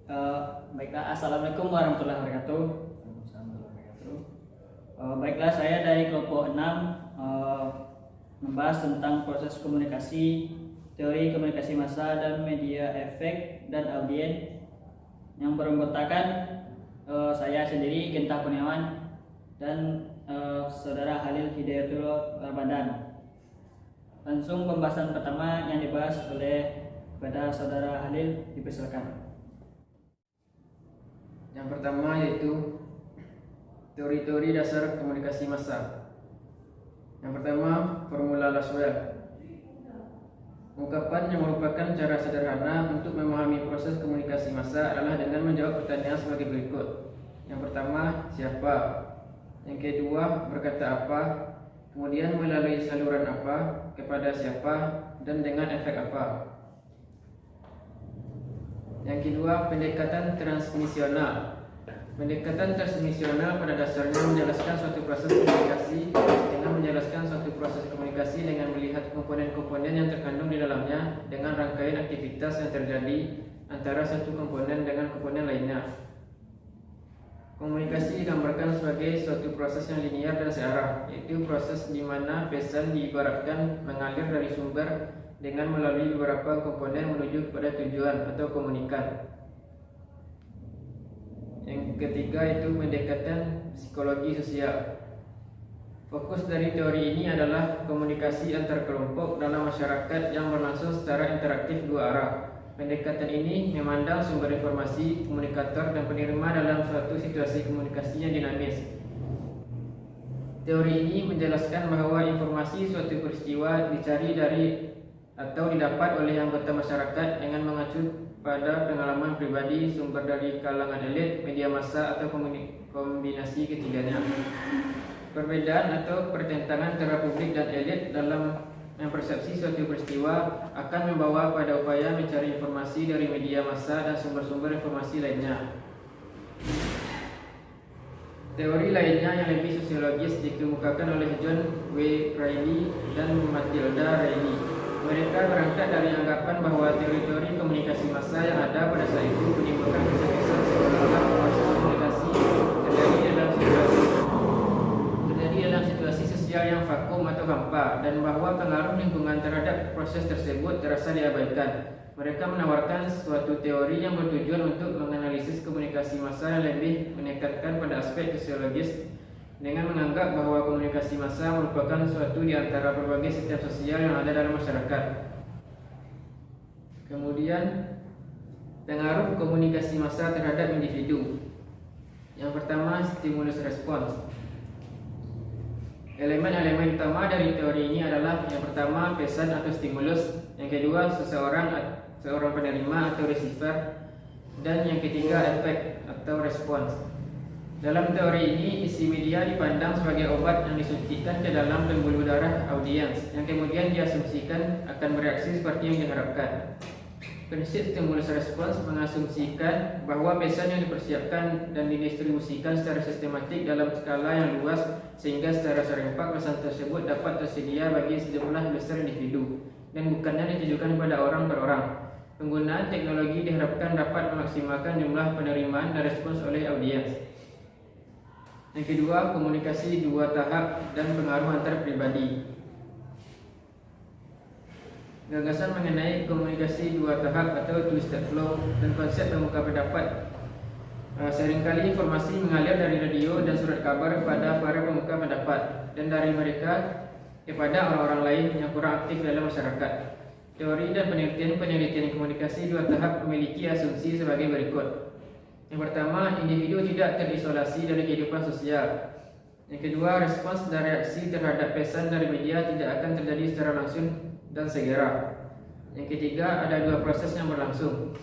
Baiklah, Assalamualaikum warahmatullahi wabarakatuh. Waalaikumsalam warahmatullahi wabarakatuh. Baiklah, saya dari kelompok 6 membahas tentang proses komunikasi, teori komunikasi massa dan media efek dan audien yang beranggotakan saya sendiri Genta Kurniawan dan saudara Halil Hidayatullah Ramadan. Langsung pembahasan pertama yang dibahas oleh kepada saudara Halil, dipersilakan. Yang pertama yaitu teori-teori dasar komunikasi massa. Yang pertama, formula Laswell. Ungkapan yang merupakan cara sederhana untuk memahami proses komunikasi massa adalah dengan menjawab pertanyaan sebagai berikut. Yang pertama, siapa? Yang kedua, berkata apa? Kemudian melalui saluran apa? Kepada siapa? Dan dengan efek apa? Yang kedua, pendekatan transmisional. Pendekatan transmisional pada dasarnya menjelaskan suatu proses komunikasi dengan menjelaskan suatu proses komunikasi dengan melihat komponen-komponen yang terkandung di dalamnya dengan rangkaian aktivitas yang terjadi antara satu komponen dengan komponen lainnya. Komunikasi digambarkan sebagai suatu proses yang linear dan searah, yaitu proses di mana pesan diibaratkan mengalir dari sumber dengan melalui beberapa komponen menuju kepada tujuan atau komunikan. Yang ketiga itu pendekatan psikologi sosial. Fokus dari teori ini adalah komunikasi antar kelompok dalam masyarakat yang berlangsung secara interaktif dua arah. Pendekatan ini memandang sumber informasi, komunikator, dan penerima dalam suatu situasi komunikasi yang dinamis. Teori ini menjelaskan bahwa informasi suatu peristiwa dicari dari atau didapat oleh anggota masyarakat dengan mengacu pada pengalaman pribadi, sumber dari kalangan elit, media massa, atau kombinasi ketiganya. Perbedaan atau pertentangan antara publik dan elit dalam mempersepsi suatu peristiwa akan membawa pada upaya mencari informasi dari media massa dan sumber-sumber informasi lainnya. Teori lainnya yang lebih sosiologis dikemukakan oleh John W. Reilly dan Matilda Reilly. Mereka berangkat dari anggapan bahwa teori-teori komunikasi massa yang ada pada saat itu menimbulkan kesan-kesan seolah-olah proses komunikasi terjadi dalam situasi sosial yang vakum atau hampa, dan bahwa pengaruh lingkungan terhadap proses tersebut terasa diabaikan. Mereka menawarkan suatu teori yang bertujuan untuk menganalisis komunikasi massa yang lebih menekankan pada aspek sosiologis dengan menganggap bahwa komunikasi massa merupakan suatu di antara berbagai sistem sosial yang ada dalam masyarakat. Kemudian, pengaruh komunikasi massa terhadap individu. Yang pertama, stimulus respons. Elemen-elemen utama dari teori ini adalah yang pertama, pesan atau stimulus, yang kedua, seorang penerima atau receiver, dan yang ketiga, efek atau respons. Dalam teori ini, isi media dipandang sebagai obat yang disuntikkan ke dalam pembuluh darah audiens, yang kemudian diasumsikan akan bereaksi seperti yang diharapkan. Prinsip stimulus respons mengasumsikan bahwa pesan yang dipersiapkan dan didistribusikan secara sistematik dalam skala yang luas, sehingga secara serempak pesan tersebut dapat tersedia bagi sejumlah besar individu, dan bukannya ditujukan kepada orang per orang. Penggunaan teknologi diharapkan dapat memaksimalkan jumlah penerimaan dan respons oleh audiens. Yang kedua, komunikasi dua tahap dan pengaruh antar pribadi. Gagasan mengenai komunikasi dua tahap atau two-step flow dan konsep pemuka pendapat. Seringkali informasi mengalir dari radio dan surat kabar kepada para pemuka pendapat, dan dari mereka kepada orang-orang lain yang kurang aktif dalam masyarakat. Teori dan penelitian komunikasi dua tahap memiliki asumsi sebagai berikut. Yang pertama, individu tidak terisolasi dari kehidupan sosial. Yang kedua, respons dan reaksi terhadap pesan dari media tidak akan terjadi secara langsung dan segera. Yang ketiga, ada dua proses yang berlangsung.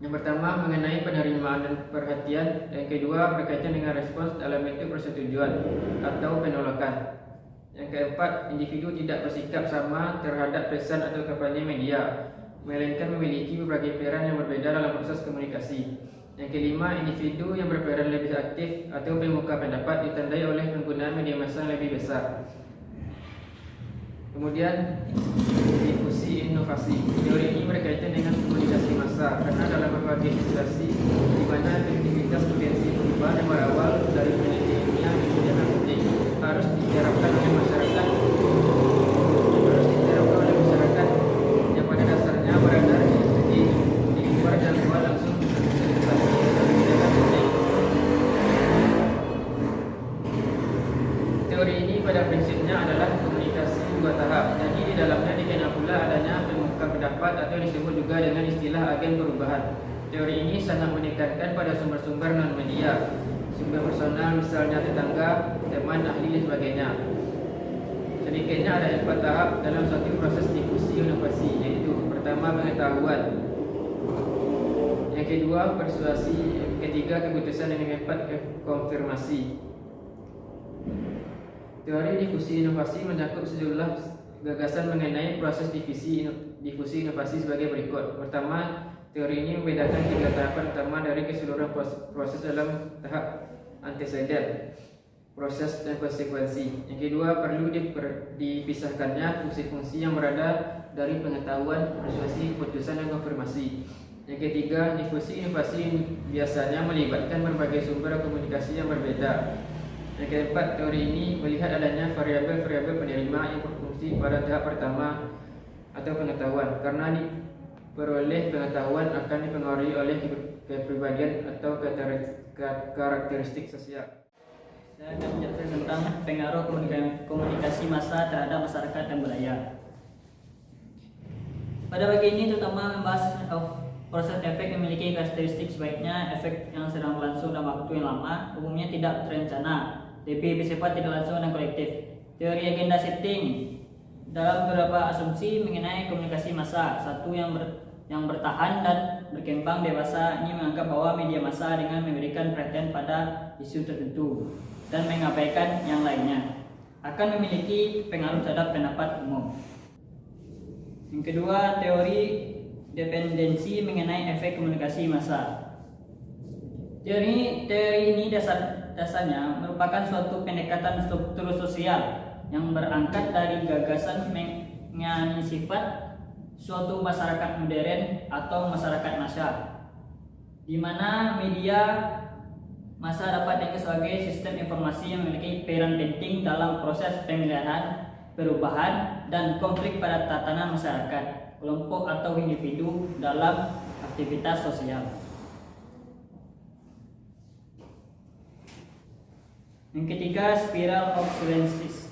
Yang pertama, mengenai penerimaan dan perhatian. Yang kedua, berkaitan dengan respons dalam bentuk persetujuan atau penolakan. Yang keempat, individu tidak bersikap sama terhadap pesan atau kampanye media, melainkan memiliki berbagai peran yang berbeda dalam proses komunikasi. Yang kelima, individu yang berperan lebih aktif atau pemuka pendapat ditandai oleh penggunaan media massa yang lebih besar. Kemudian, difusi inovasi. Teori ini berkaitan dengan komunikasi massa karena dalam berbagai situasi pendapat atau disebut juga dengan istilah agen perubahan. Teori ini sangat menekankan pada sumber-sumber non-media, sumber personal misalnya tetangga, teman, ahli dan sebagainya. Sedikitnya ada 4 tahap dalam suatu proses difusi inovasi, yaitu pertama pengetahuan, yang kedua persuasi, yang ketiga keputusan, dan yang keempat konfirmasi. Teori difusi inovasi mencakup sejumlah gagasan mengenai proses difusi inovasi sebagai berikut. Pertama, teori ini membedakan 3 tahapan utama dari keseluruhan proses dalam tahap antecedent, proses dan konsekuensi. Yang kedua, perlu dipisahkannya fungsi-fungsi yang berada dari pengetahuan, persuasi, keputusan, dan konfirmasi. Yang ketiga, difusi inovasi biasanya melibatkan berbagai sumber komunikasi yang berbeda. Yang keempat, teori ini melihat adanya variabel-variabel penerima yang berfungsi pada tahap pertama atau pengetahuan, karena diperoleh pengetahuan akan dipengaruhi oleh kepribadian atau karakteristik sosial. Saya akan menjelaskan tentang pengaruh komunikasi massa terhadap masyarakat dan budaya. Pada bagian ini terutama membahas proses efek memiliki karakteristik. Sebaiknya efek yang sedang berlangsung dalam waktu yang lama umumnya tidak terencana, tapi bersifat tidak langsung dan kolektif. Teori agenda setting dalam beberapa asumsi mengenai komunikasi massa. Satu, yang bertahan dan berkembang dewasa ini menganggap bahwa media massa dengan memberikan perhatian pada isu tertentu dan mengabaikan yang lainnya akan memiliki pengaruh terhadap pendapat umum. Yang kedua, teori dependensi mengenai efek komunikasi massa. Teori ini dasarnya merupakan suatu pendekatan struktur sosial yang berangkat dari gagasan mengenai sifat suatu masyarakat modern atau masyarakat massa, di mana media massa dapat dianggap sebagai sistem informasi yang memiliki peran penting dalam proses pemilihan, perubahan, dan konflik pada tatanan masyarakat, kelompok atau individu dalam aktivitas sosial. Yang ketiga, spiral of silences.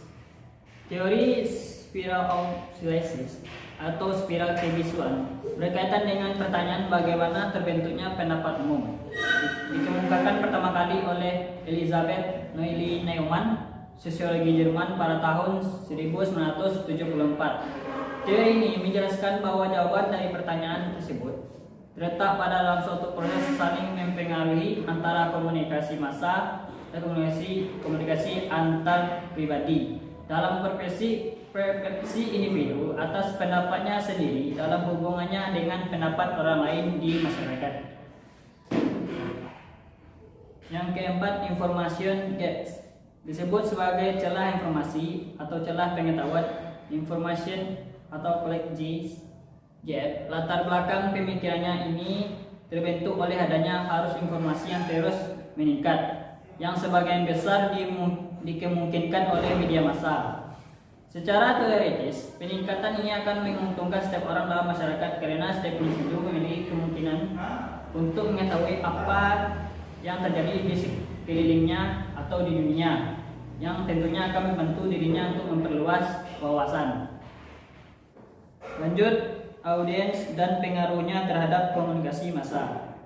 Teori spiral of silences atau spiral kebisuan berkaitan dengan pertanyaan bagaimana terbentuknya pendapat umum. Dikemukakan pertama kali oleh Elisabeth Noelle Neumann, sosiologi Jerman pada tahun 1974. Teori ini menjelaskan bahwa jawaban dari pertanyaan tersebut terletak pada dalam suatu proses saling mempengaruhi antara komunikasi massa dan komunikasi antar pribadi dalam persepsi individu atas pendapatnya sendiri dalam hubungannya dengan pendapat orang lain di masyarakat. Yang keempat, information gaps disebut sebagai celah informasi atau celah pengetahuan. Information atau collective gap, latar belakang pemikirannya ini terbentuk oleh adanya arus informasi yang terus meningkat, yang sebagian besar dikemungkinkan oleh media massa. Secara teoritis, peningkatan ini akan menguntungkan setiap orang dalam masyarakat karena setiap individu memiliki kemungkinan untuk mengetahui apa yang terjadi di sekelilingnya atau di dunia, yang tentunya akan membantu dirinya untuk memperluas wawasan. Lanjut, audiens dan pengaruhnya terhadap komunikasi massa.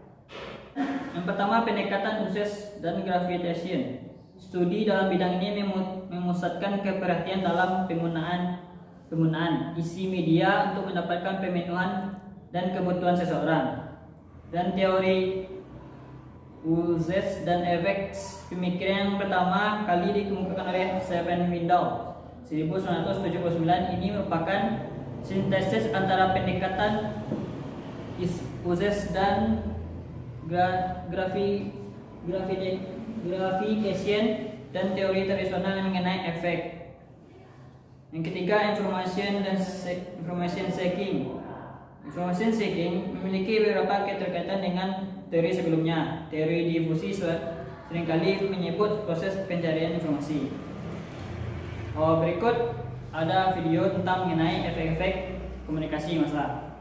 Yang pertama, pendekatan khusus dan gravitation. Studi dalam bidang ini memusatkan keperhatian dalam penggunaan isi media untuk mendapatkan pemenuhan dan kebutuhan seseorang. Dan teori uses dan efek pemikiran yang pertama kali dikemukakan oleh Seven Window 1979. Ini merupakan sintesis antara pendekatan uses dan gravitation dan teori tradisional yang mengenai efek. Yang ketiga, information seeking. Information seeking memiliki beberapa keterkaitan dengan teori sebelumnya. Teori difusi seringkali menyebut proses pencarian informasi. Berikut ada video tentang mengenai efek-efek komunikasi massa.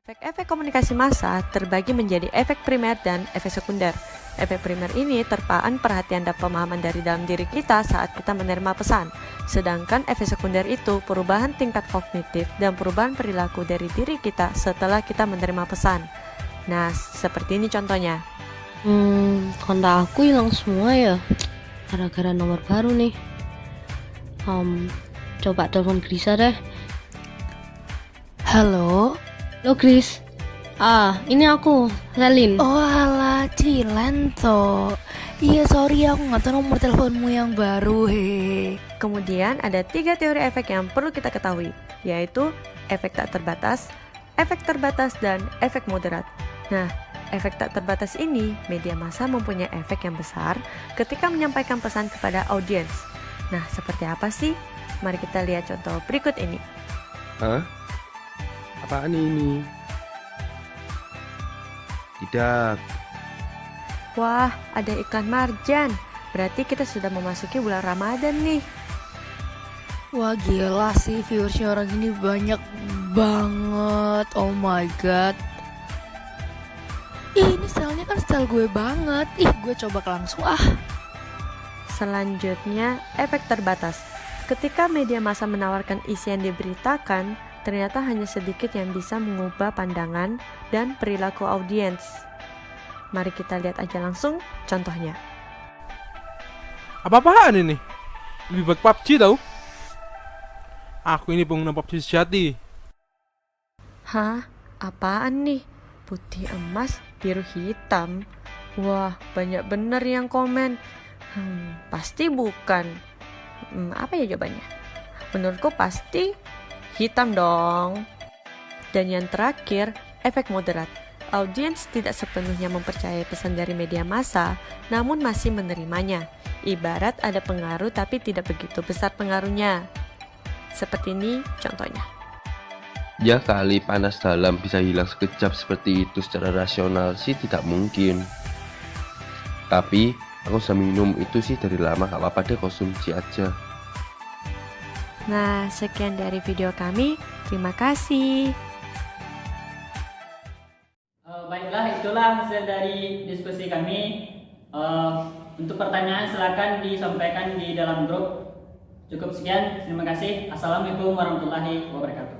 Efek-efek komunikasi massa terbagi menjadi efek primer dan efek sekunder. Efek primer ini terpaan perhatian dan pemahaman dari dalam diri kita saat kita menerima pesan. Sedangkan efek sekunder itu perubahan tingkat kognitif dan perubahan perilaku dari diri kita setelah kita menerima pesan. Nah, seperti ini contohnya. Kontak aku hilang semua ya, gara-gara nomor baru nih. Coba telepon Grisa deh. Halo? Halo Gris. Ini aku, Selin. Oh alah, Cilen toh. Iya sorry aku nggak tahu nomor teleponmu yang baru he. Kemudian ada 3 teori efek yang perlu kita ketahui, yaitu efek tak terbatas, efek terbatas, dan efek moderat. Nah, efek tak terbatas ini, media massa mempunyai efek yang besar ketika menyampaikan pesan kepada audiens. Nah, seperti apa sih? Mari kita lihat contoh berikut ini. Hah? Apaan ini? Tidak. Wah, ada iklan marjan. Berarti kita sudah memasuki bulan Ramadan nih. Wah gila sih, viewersnya orang ini banyak banget. Oh my god. Ih, ini stylenya kan style gue banget. Ih, gue coba langsung Selanjutnya, efek terbatas. Ketika media massa menawarkan isi yang diberitakan, ternyata hanya sedikit yang bisa mengubah pandangan dan perilaku audiens. Mari kita lihat aja langsung contohnya. Apa-apaan ini? Lebih baik PUBG tau? Aku ini pengguna PUBG sejati. Hah? Apaan nih? Putih emas, biru hitam. Wah, banyak bener yang komen. Pasti bukan. Apa ya jawabannya? Menurutku pasti hitam dong. Dan yang terakhir, efek moderat. Audiens tidak sepenuhnya mempercayai pesan dari media massa, namun masih menerimanya. Ibarat ada pengaruh tapi tidak begitu besar pengaruhnya. Seperti ini contohnya. Ya kali panas dalam bisa hilang sekejap seperti itu secara rasional sih tidak mungkin. Tapi aku sudah minum itu sih dari lama, gak apa-apa deh konsumsi aja. Nah, sekian dari video kami. Terima kasih. Baiklah, itulah hasil dari diskusi kami. Untuk pertanyaan silakan disampaikan di dalam grup. Cukup sekian, terima kasih. Assalamualaikum warahmatullahi wabarakatuh.